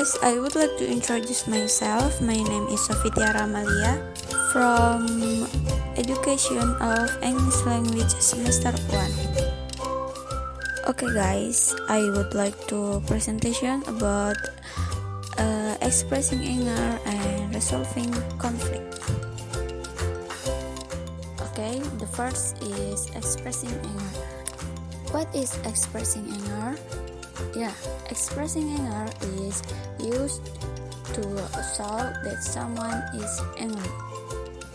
guys, I would like to introduce myself. My name is Sofia Ramalia from Education of English Language Semester 1. Okay guys, I would like to presentation about expressing anger and resolving conflict. Okay, the first is expressing anger. What is expressing anger? Yeah, expressing anger is used to show that someone is angry.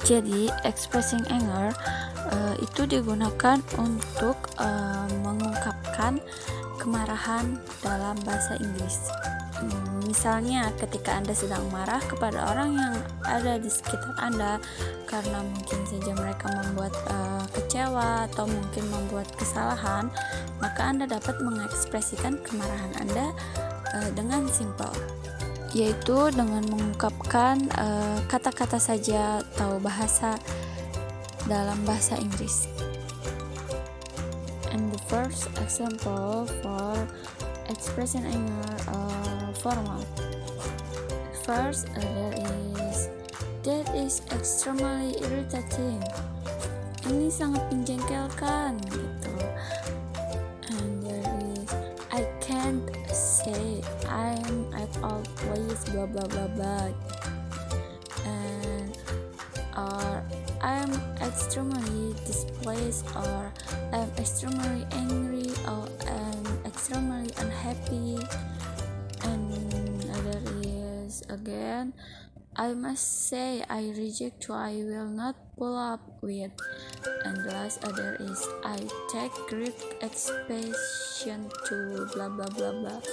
Jadi, expressing anger itu digunakan untuk mengungkapkan kemarahan dalam bahasa Inggris. Misalnya ketika Anda sedang marah kepada orang yang ada di sekitar Anda karena mungkin saja mereka membuat kecewa atau mungkin membuat kesalahan, maka Anda dapat mengekspresikan kemarahan Anda dengan simpel, yaitu dengan mengungkapkan kata-kata saja atau bahasa dalam bahasa Inggris. And the first example for expressing anger formal. First, that is extremely irritating. Ini sangat menjengkelkan gitu. And there is I can't say I'm at all pleased blah blah blah blah. And or I'm extremely displeased, or I'm extremely angry, or I'm extremely unhappy. And there is again, I must say I reject who I will not pull up with. And the last other is I take great expression to blah blah blah blah.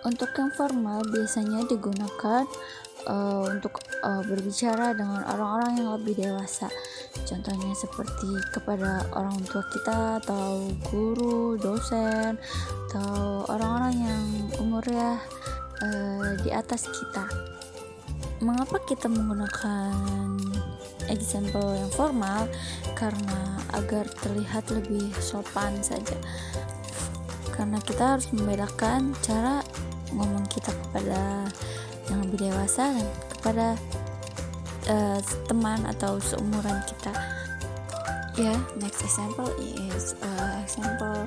Untuk yang formal biasanya digunakan untuk berbicara dengan orang-orang yang lebih dewasa. Contohnya seperti kepada orang tua kita, atau guru, dosen, atau orang-orang yang umurnya di atas kita. Mengapa kita menggunakan example yang formal? Karena agar terlihat lebih sopan saja. Karena kita harus membedakan cara ngomong kita kepada yang lebih dewasa dan kepada teman atau seumuran kita. Next example is example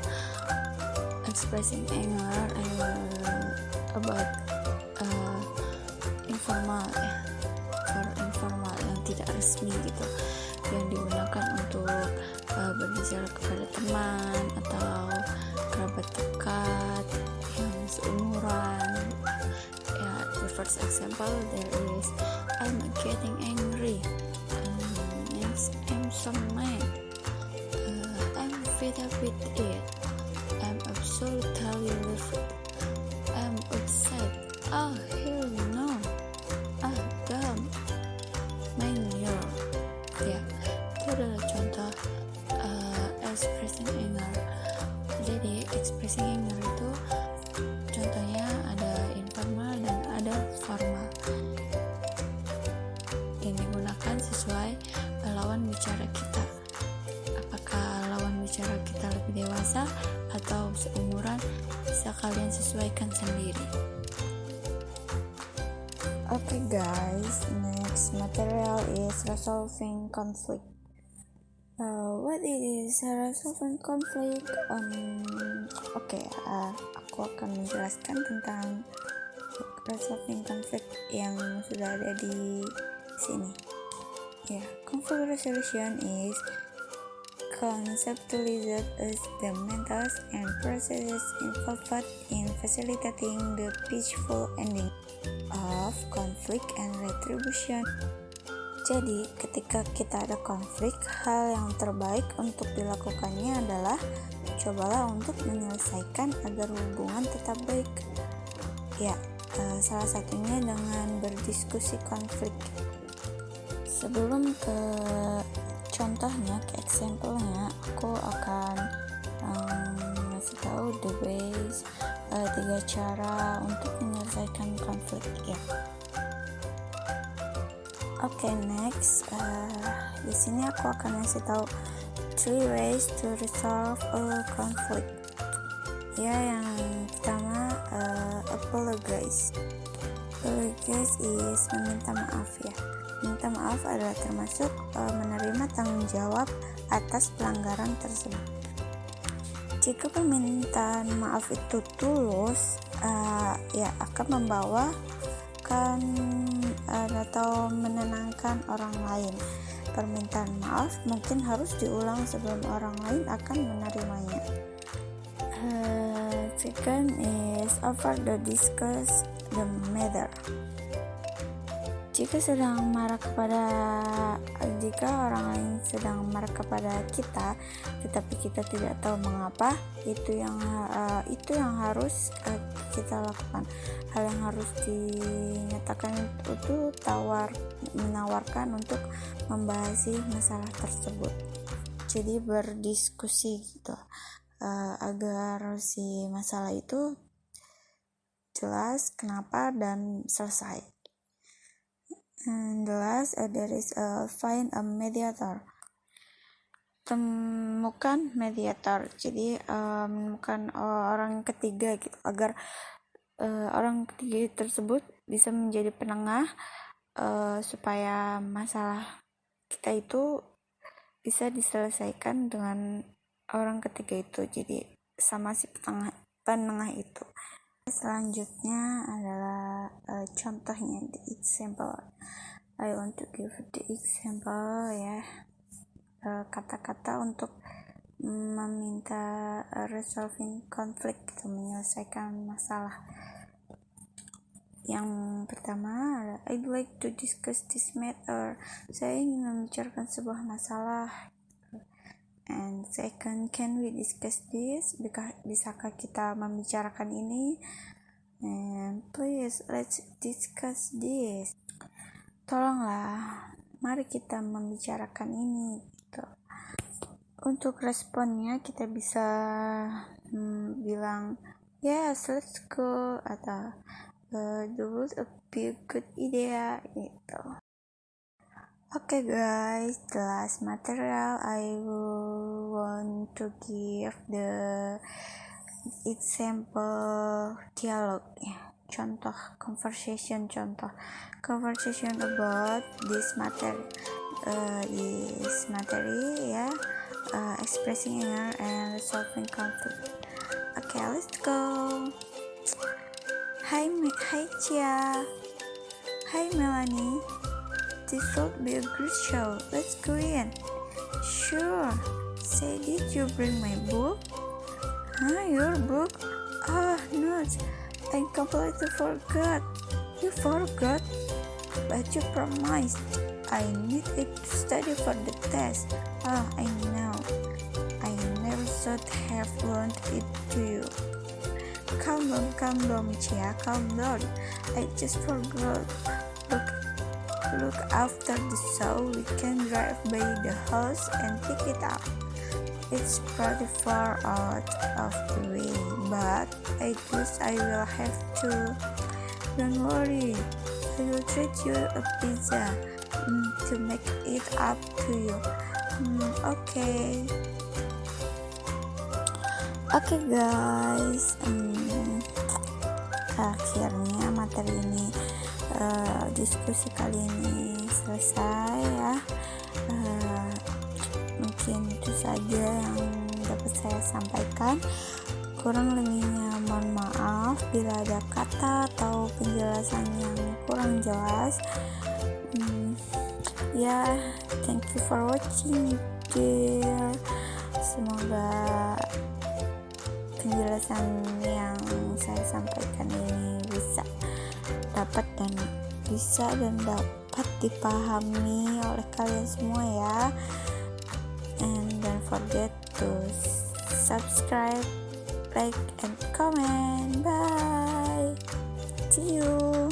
expressing anger about informal, for informal yang tidak resmi gitu, yang digunakan untuk berbicara kepada teman atau kerabat dekat yang seumuran. The first example there is I'm getting angry. Next, I'm so mad. I'm fed up with it. I'm absolutely livid. I'm upset. Oh hell no. Damn. Maniac. Itu adalah contoh expressing anger. Jadi expressing anger itu contohnya ada informal dan ada formal, yang digunakan sesuai lawan bicara kita. Apakah lawan bicara kita lebih dewasa atau seumuran, bisa kalian sesuaikan sendiri. Okay guys, next material is resolving conflict. What is resolving conflict? Aku akan menjelaskan tentang resolving conflict yang sudah ada di sini. Conflict resolution is conceptualized as the methods and processes involved in facilitating the peaceful ending of conflict and retribution. Jadi, ketika kita ada konflik, hal yang terbaik untuk dilakukannya adalah cobalah untuk menyelesaikan agar hubungan tetap baik. Salah satunya dengan berdiskusi konflik. Sebelum ke contohnya, ke example-nya, aku akan ngasih tahu the ways, 3 cara untuk menyelesaikan konflik. Next, di sini aku akan ngasih tahu 3 ways to resolve a conflict. Yang pertama, apologize. Apologize is meminta maaf ya. Meminta maaf adalah termasuk menerima tanggung jawab atas pelanggaran tersebut. Jika permintaan maaf itu tulus, ya akan membawakan atau menenangkan orang lain. Permintaan maaf mungkin harus diulang sebelum orang lain akan menerimanya. Second is over the discuss the matter. Jika orang lain sedang marah kepada kita, tetapi kita tidak tahu mengapa, itu yang harus kita lakukan. Hal yang harus dinyatakan itu menawarkan untuk membahas masalah tersebut. Jadi berdiskusi gitu, agar si masalah itu jelas kenapa dan selesai. And the last, there is find a mediator. Temukan mediator. Jadi menemukan orang ketiga gitu, agar orang ketiga tersebut bisa menjadi penengah supaya masalah kita itu bisa diselesaikan dengan orang ketiga itu. Jadi sama si penengah itu. Selanjutnya adalah contohnya, the example. I want to give the example ya, kata-kata untuk meminta resolving conflict, menyelesaikan masalah. Yang pertama adalah I'd like to discuss this matter. Saya ingin membicarakan sebuah masalah. And second, can we discuss this? Bisakah kita membicarakan ini? And please, let's discuss this. Tolonglah, mari kita membicarakan ini. Gitu. Untuk responnya kita bisa bilang, yes, let's go, atau that would be a good idea, gitu. Okay guys, the last material I want to give the example dialogue, contoh conversation about this matter, expressing anger and resolving conflict. Okay, let's go. Hi Chia. Hi Melanie. This would be a great show. Let's go in. Sure. Say, did you bring my book? Your book? No. I completely forgot. You forgot? But you promised. I need it to study for the test. I know. I never should have loaned it to you. Calm down, Chia. Calm down. I just forgot. Look, after the show, we can drive by the house and pick it up. It's pretty far out of the way, but I guess I will have to. Don't worry, I will treat you a pizza to make it up to you. Okay. Okay guys, akhirnya materi ini, diskusi kali ini selesai ya. Mungkin itu saja yang dapat saya sampaikan. Kurang lebihnya mohon maaf bila ada kata atau penjelasan yang kurang jelas. Thank you for watching dear. Semoga penjelasan yang saya sampaikan ini bisa dapat dipahami oleh kalian semua ya. And don't forget to subscribe, like, and comment. Bye. See you.